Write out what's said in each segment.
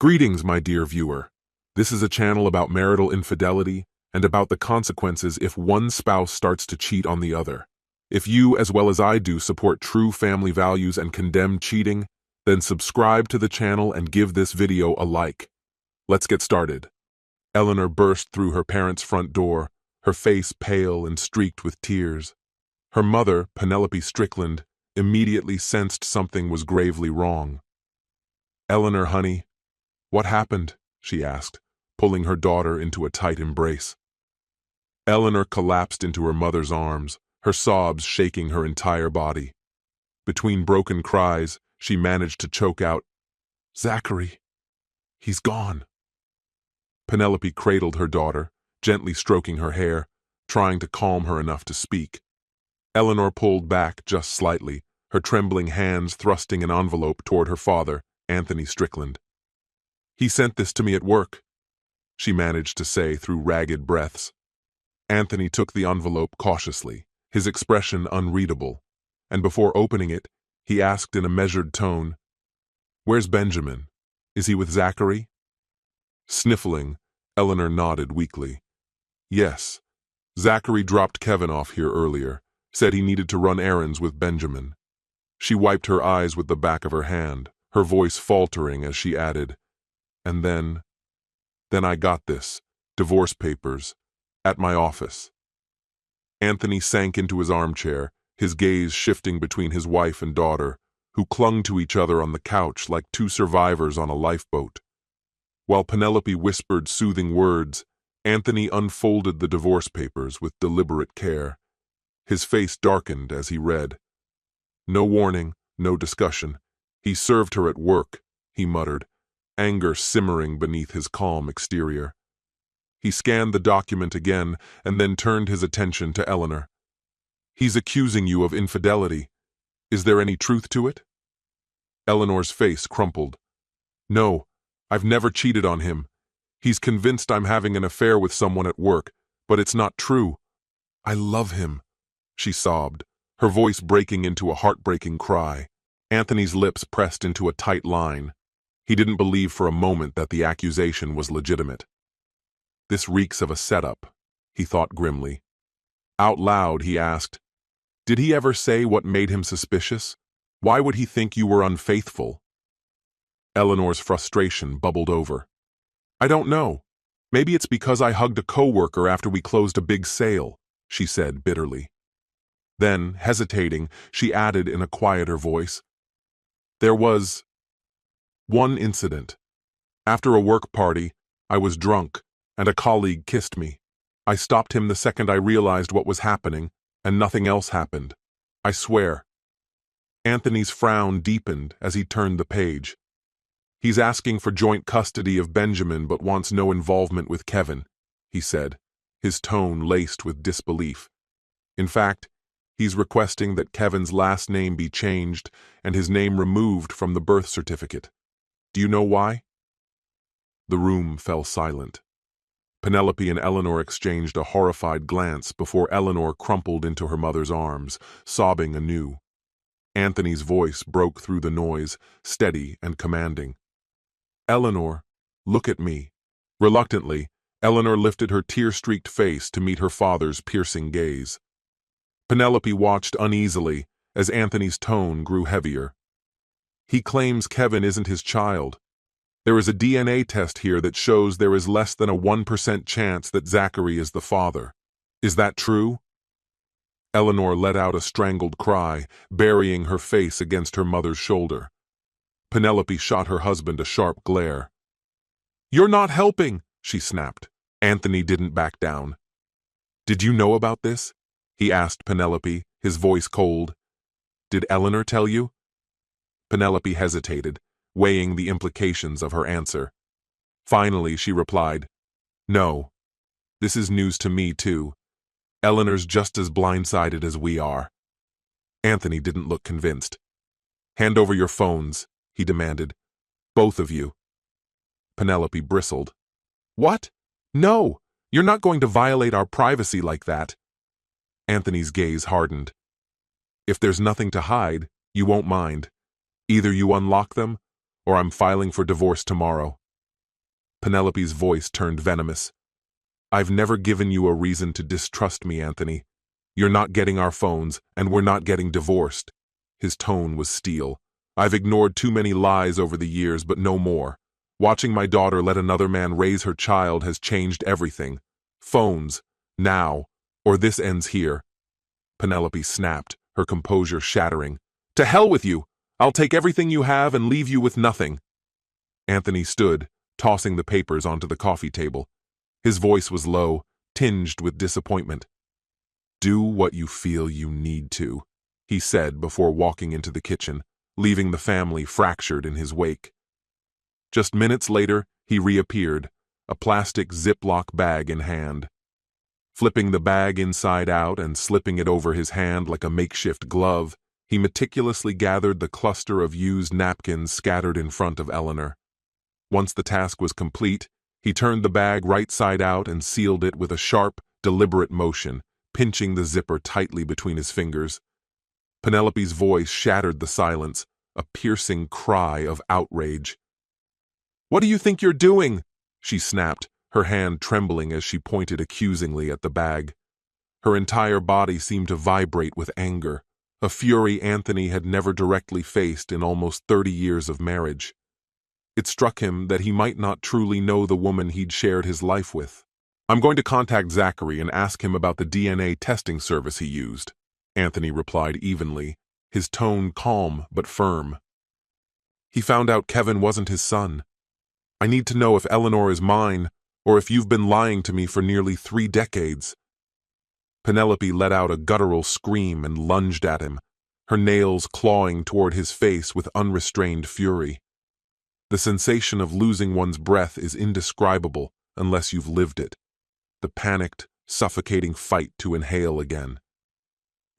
Greetings, my dear viewer. This is a channel about marital infidelity and about the consequences if one spouse starts to cheat on the other. If you, as well as I do, support true family values and condemn cheating, then subscribe to the channel and give this video a like. Let's get started. Eleanor burst through her parents' front door, her face pale and streaked with tears. Her mother, Penelope Strickland, immediately sensed something was gravely wrong. "Eleanor, honey, what happened?" she asked, pulling her daughter into a tight embrace. Eleanor collapsed into her mother's arms, her sobs shaking her entire body. Between broken cries, she managed to choke out, "Zachary, he's gone." Penelope cradled her daughter, gently stroking her hair, trying to calm her enough to speak. Eleanor pulled back just slightly, her trembling hands thrusting an envelope toward her father, Anthony Strickland. "He sent this to me at work," she managed to say through ragged breaths. Anthony took the envelope cautiously, his expression unreadable, and before opening it, he asked in a measured tone, "Where's Benjamin? Is he with Zachary?" Sniffling, Eleanor nodded weakly. "Yes, Zachary dropped Kevin off here earlier, said he needed to run errands with Benjamin." She wiped her eyes with the back of her hand, her voice faltering as she added, "And then I got this, divorce papers, at my office." Anthony sank into his armchair, his gaze shifting between his wife and daughter, who clung to each other on the couch like two survivors on a lifeboat. While Penelope whispered soothing words, Anthony unfolded the divorce papers with deliberate care. His face darkened as he read. "No warning, no discussion. He served her at work," he muttered, anger simmering beneath his calm exterior. He scanned the document again and then turned his attention to Eleanor. "He's accusing you of infidelity. Is there any truth to it?" Eleanor's face crumpled. "No, I've never cheated on him. He's convinced I'm having an affair with someone at work, but it's not true. I love him," she sobbed, her voice breaking into a heartbreaking cry. Anthony's lips pressed into a tight line. He didn't believe for a moment that the accusation was legitimate. "This reeks of a setup," he thought grimly. Out loud, he asked, "Did he ever say what made him suspicious? Why would he think you were unfaithful?" Eleanor's frustration bubbled over. "I don't know. Maybe it's because I hugged a coworker after we closed a big sale," she said bitterly. Then, hesitating, she added in a quieter voice, "There was one incident. After a work party, I was drunk, and a colleague kissed me. I stopped him the second I realized what was happening, and nothing else happened. I swear." Anthony's frown deepened as he turned the page. "He's asking for joint custody of Benjamin but wants no involvement with Kevin," he said, his tone laced with disbelief. "In fact, he's requesting that Kevin's last name be changed and his name removed from the birth certificate. Do you know why?" The room fell silent. Penelope and Eleanor exchanged a horrified glance before Eleanor crumpled into her mother's arms, sobbing anew. Anthony's voice broke through the noise, steady and commanding. "Eleanor, look at me." Reluctantly, Eleanor lifted her tear-streaked face to meet her father's piercing gaze. Penelope watched uneasily as Anthony's tone grew heavier. "He claims Kevin isn't his child. There is a DNA test here that shows there is less than a 1% chance that Zachary is the father. Is that true?" Eleanor let out a strangled cry, burying her face against her mother's shoulder. Penelope shot her husband a sharp glare. "You're not helping," she snapped. Anthony didn't back down. "Did you know about this?" he asked Penelope, his voice cold. "Did Eleanor tell you?" Penelope hesitated, weighing the implications of her answer. Finally, she replied, "No. This is news to me, too. Eleanor's just as blindsided as we are." Anthony didn't look convinced. "Hand over your phones," he demanded. "Both of you." Penelope bristled. "What? No! You're not going to violate our privacy like that." Anthony's gaze hardened. "If there's nothing to hide, you won't mind. Either you unlock them, or I'm filing for divorce tomorrow." Penelope's voice turned venomous. "I've never given you a reason to distrust me, Anthony. You're not getting our phones, and we're not getting divorced." His tone was steel. "I've ignored too many lies over the years, but no more. Watching my daughter let another man raise her child has changed everything. Phones, now, or this ends here." Penelope snapped, her composure shattering. "To hell with you! I'll take everything you have and leave you with nothing." Anthony stood, tossing the papers onto the coffee table. His voice was low, tinged with disappointment. "Do what you feel you need to," he said before walking into the kitchen, leaving the family fractured in his wake. Just minutes later, he reappeared, a plastic Ziploc bag in hand. Flipping the bag inside out and slipping it over his hand like a makeshift glove, he meticulously gathered the cluster of used napkins scattered in front of Eleanor. Once the task was complete, he turned the bag right side out and sealed it with a sharp, deliberate motion, pinching the zipper tightly between his fingers. Penelope's voice shattered the silence, a piercing cry of outrage. "What do you think you're doing?" she snapped, her hand trembling as she pointed accusingly at the bag. Her entire body seemed to vibrate with anger, a fury Anthony had never directly faced in almost 30 years of marriage. It struck him that he might not truly know the woman he'd shared his life with. "I'm going to contact Zachary and ask him about the DNA testing service he used," Anthony replied evenly, his tone calm but firm. "He found out Kevin wasn't his son. I need to know if Eleanor is mine, or if you've been lying to me for nearly 3 decades. Penelope let out a guttural scream and lunged at him, her nails clawing toward his face with unrestrained fury. The sensation of losing one's breath is indescribable unless you've lived it. The panicked, suffocating fight to inhale again.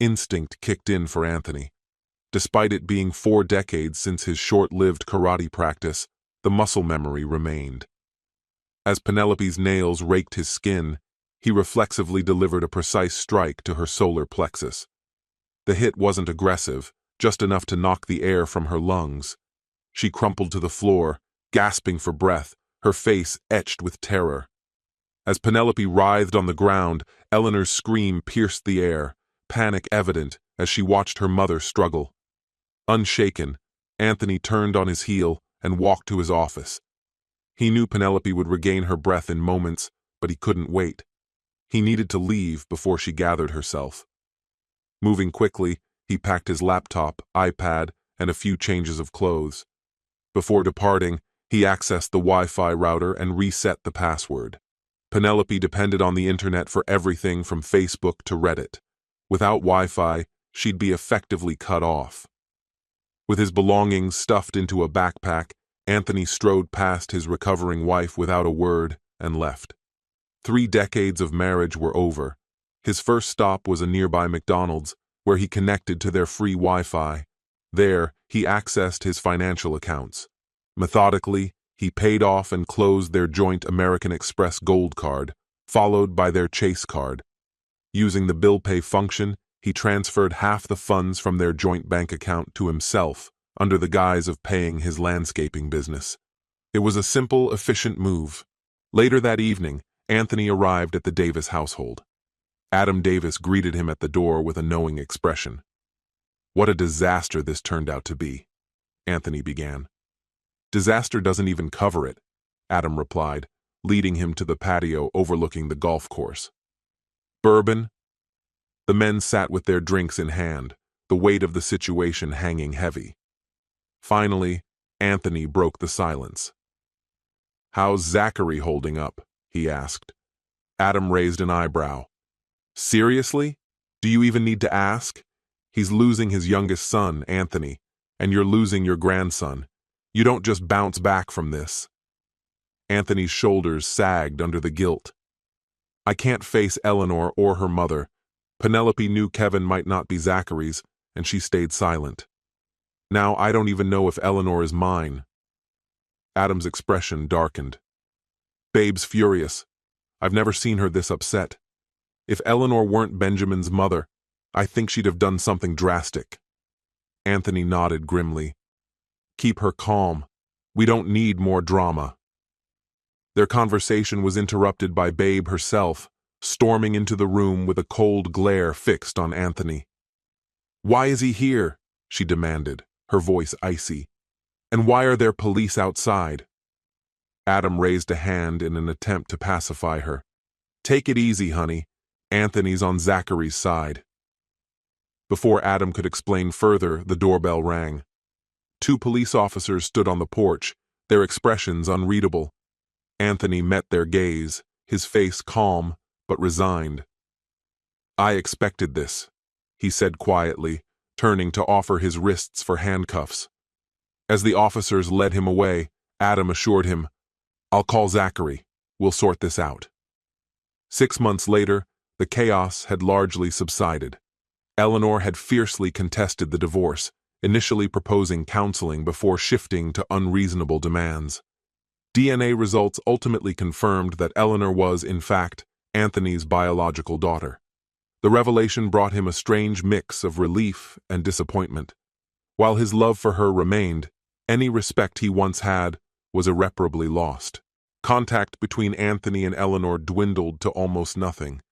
Instinct kicked in for Anthony. Despite it being 4 decades since his short-lived karate practice, the muscle memory remained. As Penelope's nails raked his skin, he reflexively delivered a precise strike to her solar plexus. The hit wasn't aggressive, just enough to knock the air from her lungs. She crumpled to the floor, gasping for breath, her face etched with terror. As Penelope writhed on the ground, Eleanor's scream pierced the air, panic evident as she watched her mother struggle. Unshaken, Anthony turned on his heel and walked to his office. He knew Penelope would regain her breath in moments, but he couldn't wait. He needed to leave before she gathered herself. Moving quickly, he packed his laptop, iPad, and a few changes of clothes. Before departing, he accessed the Wi-Fi router and reset the password. Penelope depended on the internet for everything from Facebook to Reddit. Without Wi-Fi, she'd be effectively cut off. With his belongings stuffed into a backpack, Anthony strode past his recovering wife without a word and left. 3 decades of marriage were over. His first stop was a nearby McDonald's, where he connected to their free Wi-Fi. There, he accessed his financial accounts. Methodically, he paid off and closed their joint American Express Gold card, followed by their Chase card. Using the bill pay function, he transferred half the funds from their joint bank account to himself, under the guise of paying his landscaping business. It was a simple, efficient move. Later that evening, Anthony arrived at the Davis household. Adam Davis greeted him at the door with a knowing expression. "What a disaster this turned out to be," Anthony began. "Disaster doesn't even cover it," Adam replied, leading him to the patio overlooking the golf course. "Bourbon?" The men sat with their drinks in hand, the weight of the situation hanging heavy. Finally, Anthony broke the silence. "How's Zachary holding up?" he asked. Adam raised an eyebrow. "Seriously? Do you even need to ask? He's losing his youngest son, Anthony, and you're losing your grandson. You don't just bounce back from this." Anthony's shoulders sagged under the guilt. "I can't face Eleanor or her mother. Penelope knew Kevin might not be Zachary's, and she stayed silent. Now I don't even know if Eleanor is mine." Adam's expression darkened. "Babe's furious. I've never seen her this upset. If Eleanor weren't Benjamin's mother, I think she'd have done something drastic." Anthony nodded grimly. "Keep her calm. We don't need more drama." Their conversation was interrupted by Babe herself, storming into the room with a cold glare fixed on Anthony. "Why is he here?" she demanded, her voice icy. "And why are there police outside?" Adam raised a hand in an attempt to pacify her. "Take it easy, honey. Anthony's on Zachary's side." Before Adam could explain further, the doorbell rang. 2 police officers stood on the porch, their expressions unreadable. Anthony met their gaze, his face calm but resigned. "I expected this," he said quietly, turning to offer his wrists for handcuffs. As the officers led him away, Adam assured him, "I'll call Zachary. We'll sort this out." 6 months later, the chaos had largely subsided. Eleanor had fiercely contested the divorce, initially proposing counseling before shifting to unreasonable demands. DNA results ultimately confirmed that Eleanor was, in fact, Anthony's biological daughter. The revelation brought him a strange mix of relief and disappointment. While his love for her remained, any respect he once had was irreparably lost. Contact between Anthony and Eleanor dwindled to almost nothing,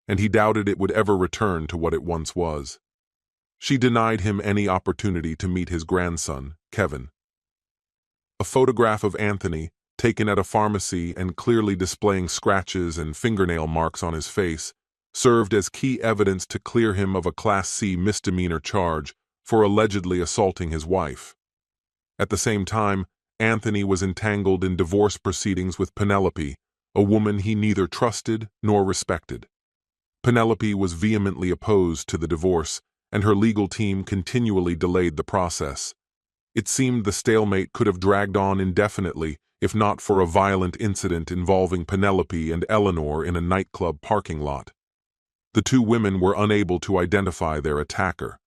and he doubted it would ever return to what it once was. She denied him any opportunity to meet his grandson, Kevin. A photograph of Anthony, taken at a pharmacy and clearly displaying scratches and fingernail marks on his face, served as key evidence to clear him of a Class C misdemeanor charge for allegedly assaulting his wife. At the same time, Anthony was entangled in divorce proceedings with Penelope, a woman he neither trusted nor respected. Penelope was vehemently opposed to the divorce, and her legal team continually delayed the process. It seemed the stalemate could have dragged on indefinitely if not for a violent incident involving Penelope and Eleanor in a nightclub parking lot. The 2 women were unable to identify their attacker.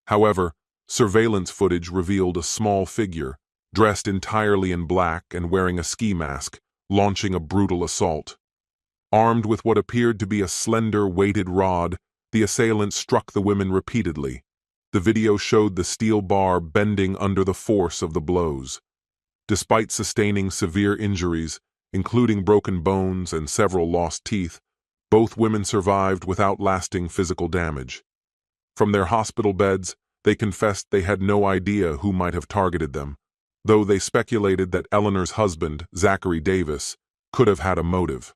However, surveillance footage revealed a small figure, dressed entirely in black and wearing a ski mask, launching a brutal assault. Armed with what appeared to be a slender, weighted rod, the assailant struck the women repeatedly. The video showed the steel bar bending under the force of the blows. Despite sustaining severe injuries, including broken bones and several lost teeth, both women survived without lasting physical damage. From their hospital beds, they confessed they had no idea who might have targeted them, though they speculated that Eleanor's husband, Zachary Davis, could have had a motive.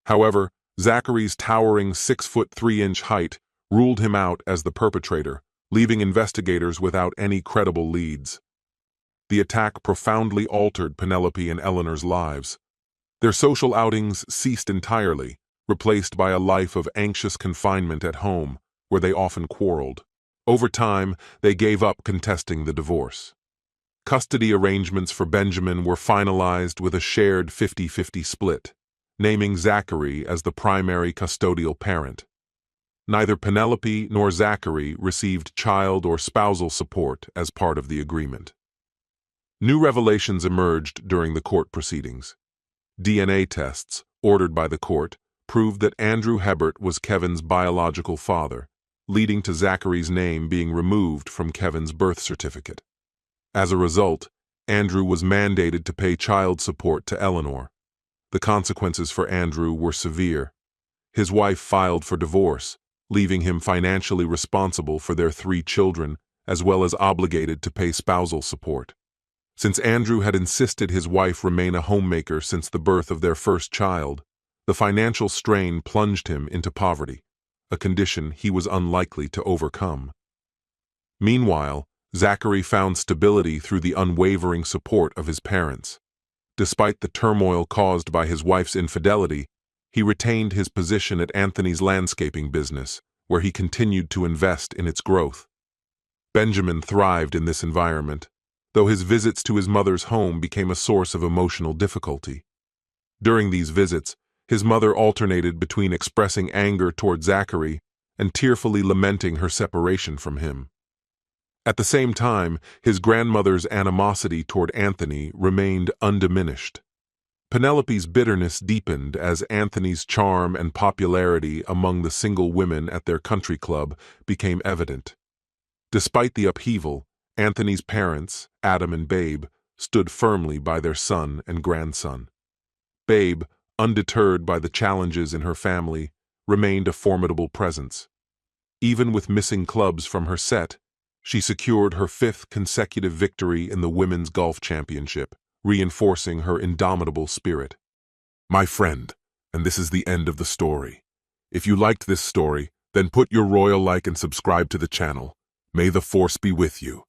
However, Zachary's towering 6'3" height ruled him out as the perpetrator, leaving investigators without any credible leads. The attack profoundly altered Penelope and Eleanor's lives. Their social outings ceased entirely, replaced by a life of anxious confinement at home, where they often quarreled. Over time, they gave up contesting the divorce. Custody arrangements for Benjamin were finalized with a shared 50-50 split, naming Zachary as the primary custodial parent. Neither Penelope nor Zachary received child or spousal support as part of the agreement. New revelations emerged during the court proceedings. DNA tests, ordered by the court, proved that Andrew Hebert was Kevin's biological father, leading to Zachary's name being removed from Kevin's birth certificate. As a result, Andrew was mandated to pay child support to Eleanor. The consequences for Andrew were severe. His wife filed for divorce, leaving him financially responsible for their 3 children, as well as obligated to pay spousal support. Since Andrew had insisted his wife remain a homemaker since the birth of their first child, the financial strain plunged him into poverty, a condition he was unlikely to overcome. Meanwhile, Zachary found stability through the unwavering support of his parents. Despite the turmoil caused by his wife's infidelity, he retained his position at Anthony's landscaping business, where he continued to invest in its growth. Benjamin thrived in this environment, though his visits to his mother's home became a source of emotional difficulty. During these visits, his mother alternated between expressing anger toward Zachary and tearfully lamenting her separation from him. At the same time, his grandmother's animosity toward Anthony remained undiminished. Penelope's bitterness deepened as Anthony's charm and popularity among the single women at their country club became evident. Despite the upheaval, Anthony's parents, Adam and Babe, stood firmly by their son and grandson. Babe, undeterred by the challenges in her family, remained a formidable presence. Even with missing clubs from her set, she secured her 5th consecutive victory in the Women's Golf Championship, reinforcing her indomitable spirit. My friend, and this is the end of the story. If you liked this story, then put your royal like and subscribe to the channel. May the force be with you.